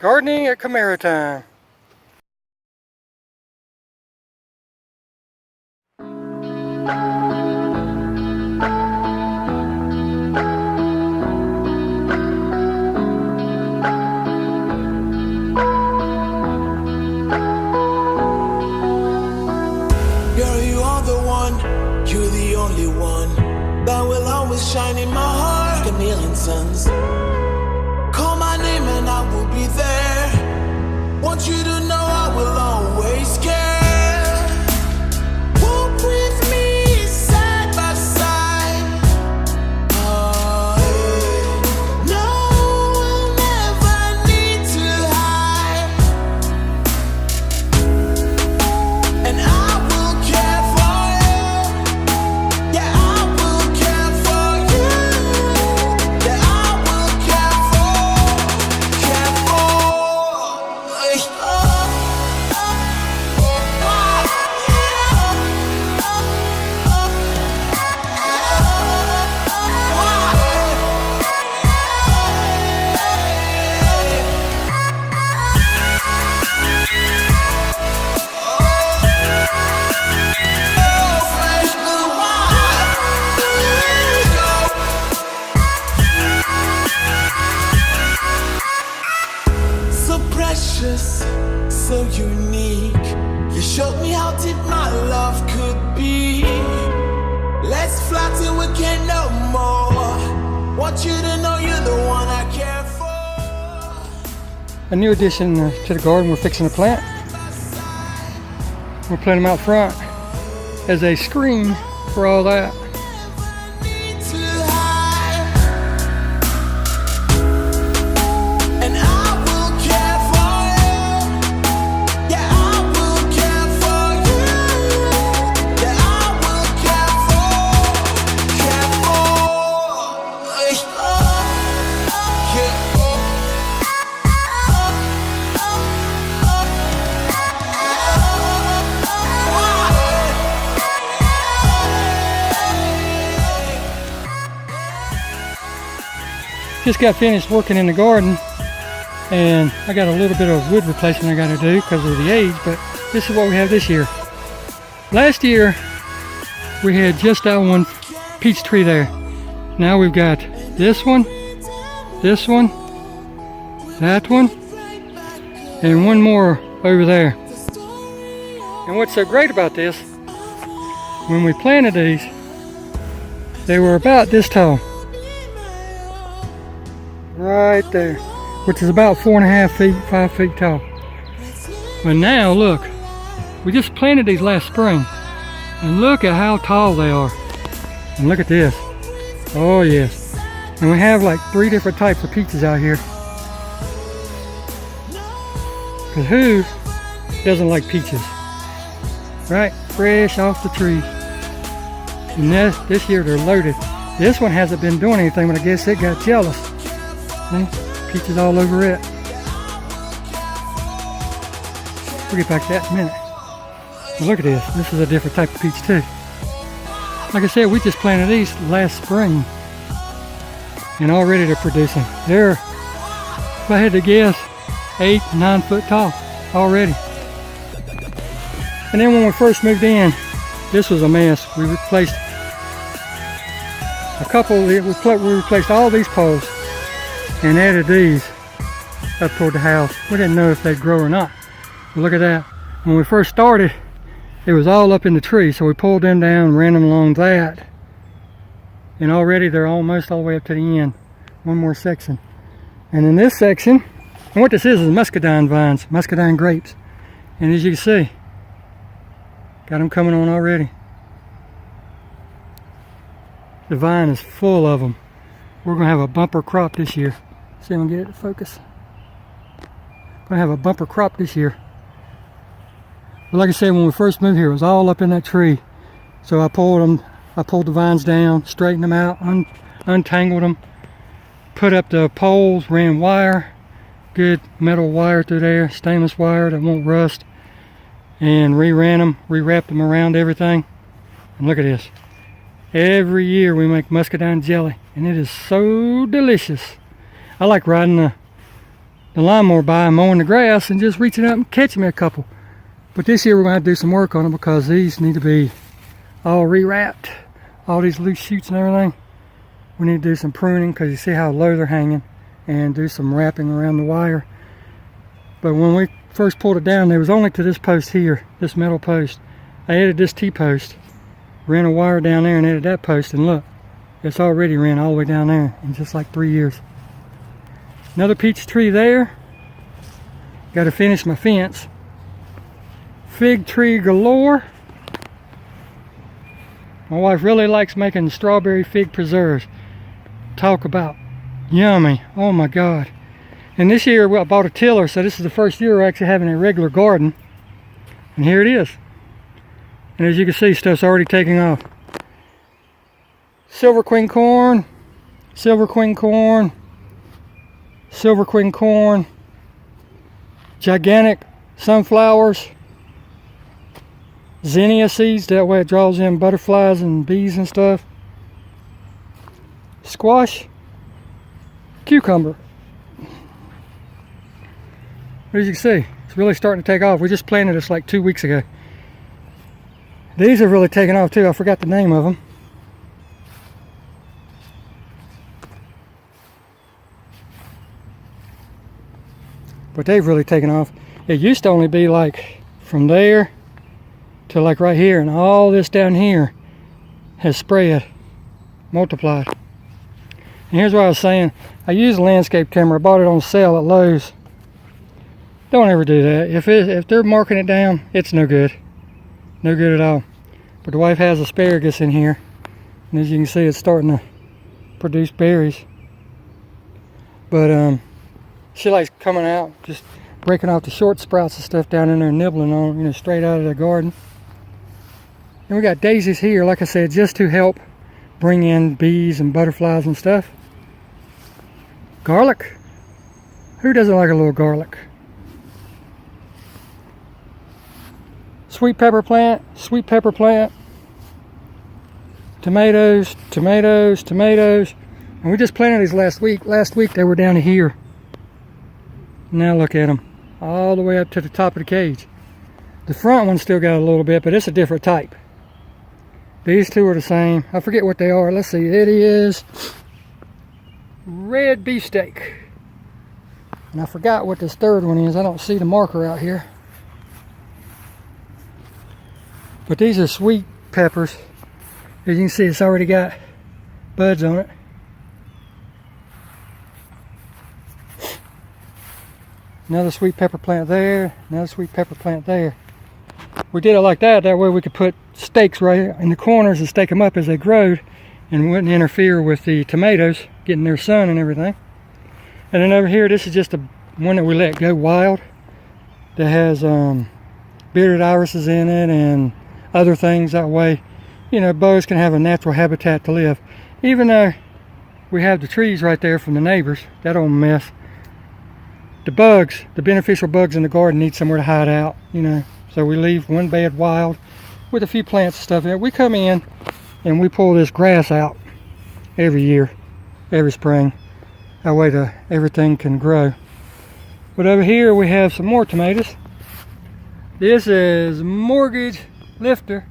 Gardening at Camaro Time. Girl, you are the one, you're the only one that will always shine in my heart like a million suns. Call my name and I will be there. Want you to know I will always care. Walk with me side by side. Oh, yeah. No, we'll never need to hide. And I will care for you. Yeah, I will care for you. Yeah, I will care for, care for. So precious, so unique. You showed me how deep my love could be. Let's fly till we can't no more. Want you to know you're the one I care for. A new addition to the garden we're fixing to plant. We're planting them out front as a screen for all that. Need to hide. And I will care for you. Yeah, I will care for you. Yeah, I will care for, Just got finished working in the garden, and I got a little bit of wood replacement I got to do because of the age, but this is what we have this year. Last year we had just that one peach tree there. Now we've got this one, that one, and one more over there. And what's so great about this, when we planted these, they were about this tall. Right there, which is about 4.5 feet, 5 feet tall. But now look, we just planted these last spring, and look at how tall they are. And look at this. Oh yes. And we have like 3 different types of peaches out here. Because who doesn't like peaches? Right? Fresh off the tree. And this year they're loaded. This one hasn't been doing anything, but I guess it got jealous. See? Peaches all over it. We'll get back to that in a minute. But look at this. This is a different type of peach too. Like I said, we just planted these last spring, and already they're producing. They're, if I had to guess, 8-9 foot tall already. And then when we first moved in, this was a mess. We replaced a couple. We replaced all these poles and added these up toward the house. We didn't know if they'd grow or not. But look at that. When we first started, it was all up in the tree, so we pulled them down and ran them along that. And already they're almost all the way up to the end. One more section. And in this section, and what this is muscadine vines, muscadine grapes. And as you can see, got them coming on already. The vine is full of them. We're going to have a bumper crop this year. See if I can get it to focus. Going to have a bumper crop this year. But like I said, when we first moved here, it was all up in that tree. So I pulled the vines down, straightened them out, untangled them, put up the poles, ran wire, good metal wire through there, stainless wire that won't rust, and re-ran them, re-wrapped them around everything. And look at this. Every year we make muscadine jelly, and it is so delicious. I like riding the lawnmower by mowing the grass and just reaching up and catching me a couple. But this year we're going to have to do some work on them because these need to be all rewrapped. All these loose shoots and everything. We need to do some pruning because you see how low they're hanging, and do some wrapping around the wire. But when we first pulled it down, there was only to this post here, this metal post. I added this T-post, ran a wire down there and added that post, and look, it's already ran all the way down there in just like 3 years. Another peach tree there. Got to finish my fence. Fig tree galore. My wife really likes making strawberry fig preserves. Talk about yummy. Oh my God. And this year I bought a tiller, so this is the first year we're actually having a regular garden. And here it is. And as you can see, stuff's already taking off. Silver queen corn, silver queen corn, silver queen corn, gigantic sunflowers, zinnia seeds, that way it draws in butterflies and bees and stuff. Squash, cucumber. As you can see, it's really starting to take off. We just planted this like 2 weeks ago. These are really taking off too. I forgot the name of them. But they've really taken off. It used to only be like from there to like right here, and all this down here has spread, multiplied. And here's what I was saying. I used a landscape camera. I bought it on sale at Lowe's. Don't ever do that. If they're marking it down, it's no good. No good at all. But the wife has asparagus in here, and as you can see, it's starting to produce berries. But she likes coming out, just breaking off the short sprouts and stuff down in there and nibbling on them, you know, straight out of the garden. And we got daisies here, like I said, just to help bring in bees and butterflies and stuff. Garlic. Who doesn't like a little garlic? Sweet pepper plant, sweet pepper plant. Tomatoes, tomatoes, tomatoes. And we just planted these last week. Last week they were down to here. Now look at them, all the way up to the top of the cage. The front one still got a little bit, but it's a different type. These two are the same. I forget what they are. Let's see. It is red beefsteak. And I forgot what this third one is. I don't see the marker out here. But these are sweet peppers. As you can see, it's already got buds on it. Another sweet pepper plant there, another sweet pepper plant there. We did it like that, that way we could put stakes right in the corners and stake them up as they growed and wouldn't interfere with the tomatoes getting their sun and everything. And then over here, this is just a one that we let go wild that has bearded irises in it and other things. That way, you know, bugs can have a natural habitat to live. Even though we have the trees right there from the neighbors, that old mess. The bugs, the beneficial bugs in the garden need somewhere to hide out, you know. So we leave one bed wild with a few plants and stuff in it. We come in and we pull this grass out every year, every spring. That way everything can grow. But over here we have some more tomatoes. This is Mortgage Lifter.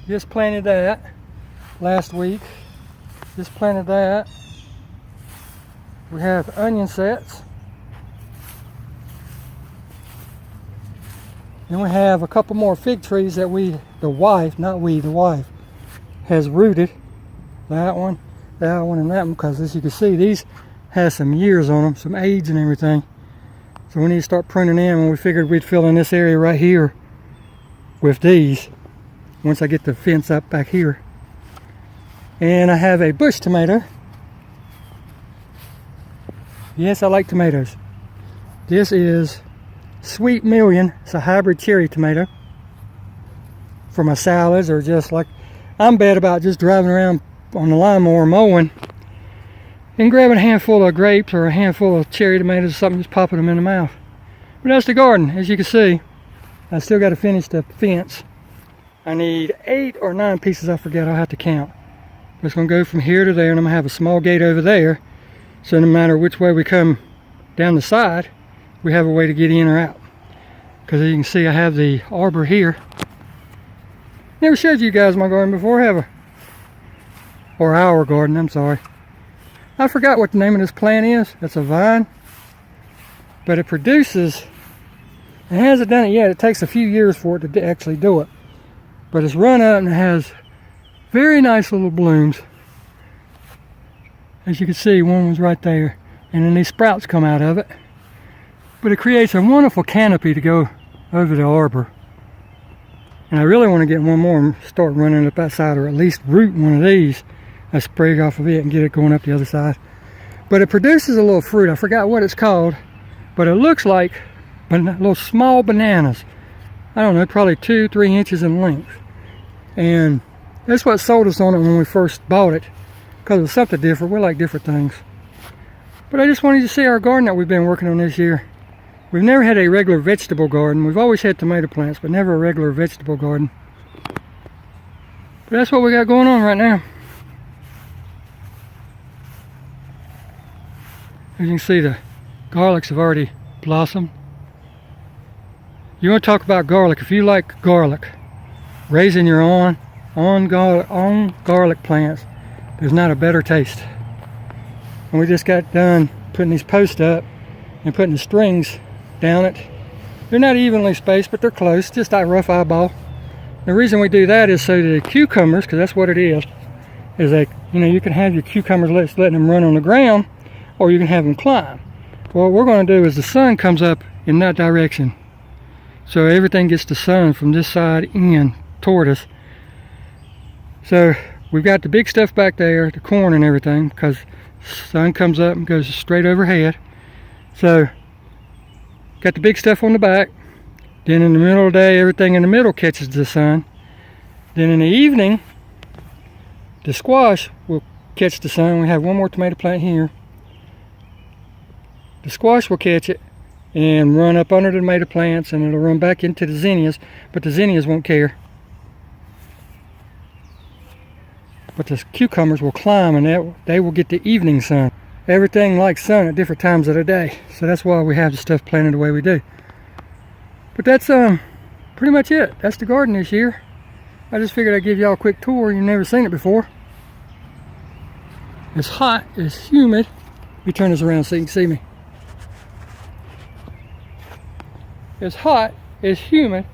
Just planted that last week. Just planted that. We have onion sets. Then we have a couple more fig trees that the wife, has rooted. That one, and that one, because as you can see, these has some years on them, some age and everything. So we need to start pruning in, and we figured we'd fill in this area right here with these once I get the fence up back here. And I have a bush tomato. Yes, I like tomatoes. This is Sweet Million. It's a hybrid cherry tomato for my salads, or just like, I'm bad about just driving around on the lawnmower mowing and grabbing a handful of grapes or a handful of cherry tomatoes or something, just popping them in the mouth. But that's the garden. As you can see, I still got to finish the fence. I need 8 or 9 pieces, I forget, I'll have to count. But it's going to go from here to there, and I'm going to have a small gate over there, so no matter which way we come down the side, we have a way to get in or out. Because as you can see, I have the arbor here. Never showed you guys my garden before, have I? Or our garden, I'm sorry. I forgot what the name of this plant is. It's a vine. But it produces, it hasn't done it yet. It takes a few years for it to actually do it. But it's run up and it has very nice little blooms. As you can see, one was right there. And then these sprouts come out of it. But it creates a wonderful canopy to go over the arbor. And I really want to get one more and start running up that side, or at least root one of these. I sprig off of it and get it going up the other side. But it produces a little fruit. I forgot what it's called. But it looks like little small bananas. I don't know, probably 2-3 inches in length. And that's what sold us on it when we first bought it. Because it was something different. We like different things. But I just wanted you to see our garden that we've been working on this year. We've never had a regular vegetable garden. We've always had tomato plants, but never a regular vegetable garden. But that's what we got going on right now. As you can see, the garlics have already blossomed. You want to talk about garlic? If you like garlic, raising your own garlic plants, there's not a better taste. And we just got done putting these posts up and putting the strings down it. They're not evenly spaced, but they're close, just that rough eyeball. The reason we do that is so the cucumbers, because that's what it is that, you know, you can have your cucumbers letting them run on the ground, or you can have them climb. Well, what we're going to do is the sun comes up in that direction. So everything gets the sun from this side in toward us. So we've got the big stuff back there, the corn and everything, because sun comes up and goes straight overhead. So got the big stuff on the back. Then in the middle of the day, everything in the middle catches the sun. Then in the evening, the squash will catch the sun. We have one more tomato plant here. The squash will catch it and run up under the tomato plants, and it'll run back into the zinnias, but the zinnias won't care. But the cucumbers will climb, and they will get the evening sun. Everything likes sun at different times of the day, so that's why we have the stuff planted the way we do. But that's pretty much it. That's the garden this year. I just figured I'd give y'all a quick tour. You've never seen it before. It's hot, it's humid. Let me turn this around so you can see me. It's hot, it's humid.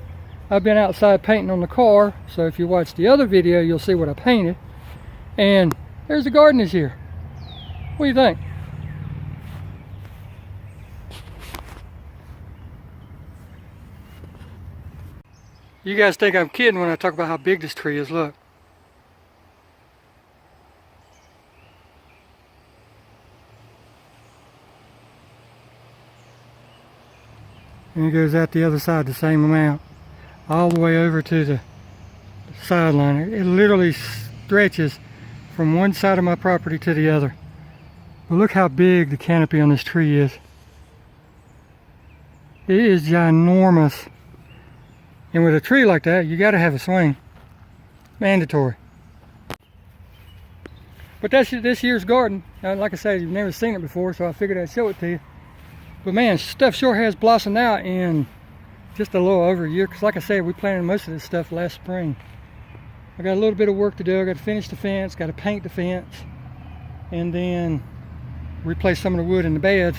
I've been outside painting on the car, so if you watch the other video, you'll see what I painted. And there's the garden this year. What do you think? You guys think I'm kidding when I talk about how big this tree is. Look. And it goes out the other side the same amount. All the way over to the sideline. It literally stretches from one side of my property to the other. But look how big the canopy on this tree is. It is ginormous. And with a tree like that, you got to have a swing. Mandatory. But that's this year's garden. Like I said, you've never seen it before, so I figured I'd show it to you. But man, stuff sure has blossomed out in just a little over a year. Because like I said, we planted most of this stuff last spring. I got a little bit of work to do. I got to finish the fence, got to paint the fence, and then replace some of the wood in the beds.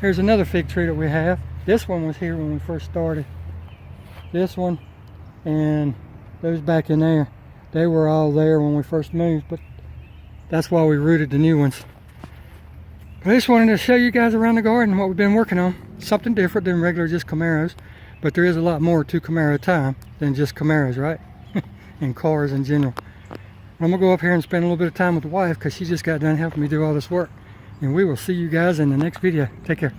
Here's another fig tree that we have. This one was here when we first started. This one and those back in there, they were all there when we first moved, but that's why we rooted the new ones. But I just wanted to show you guys around the garden what we've been working on. Something different than regular just Camaros, but there is a lot more to Camaro Time than just Camaros, right? And cars in general. I'm gonna go up here and spend a little bit of time with the wife because she just got done helping me do all this work. And we will see you guys in the next video. Take care.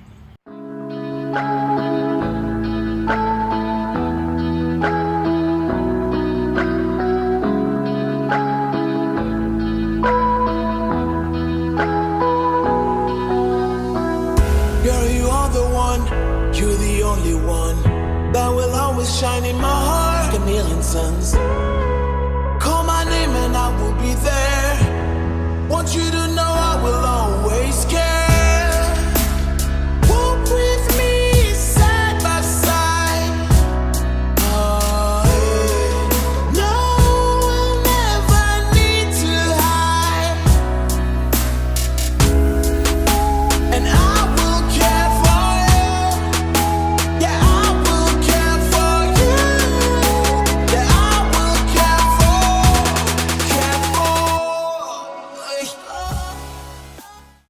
You're the only one that will always shine in my heart like a million suns. Call my name and I will be there. Want you to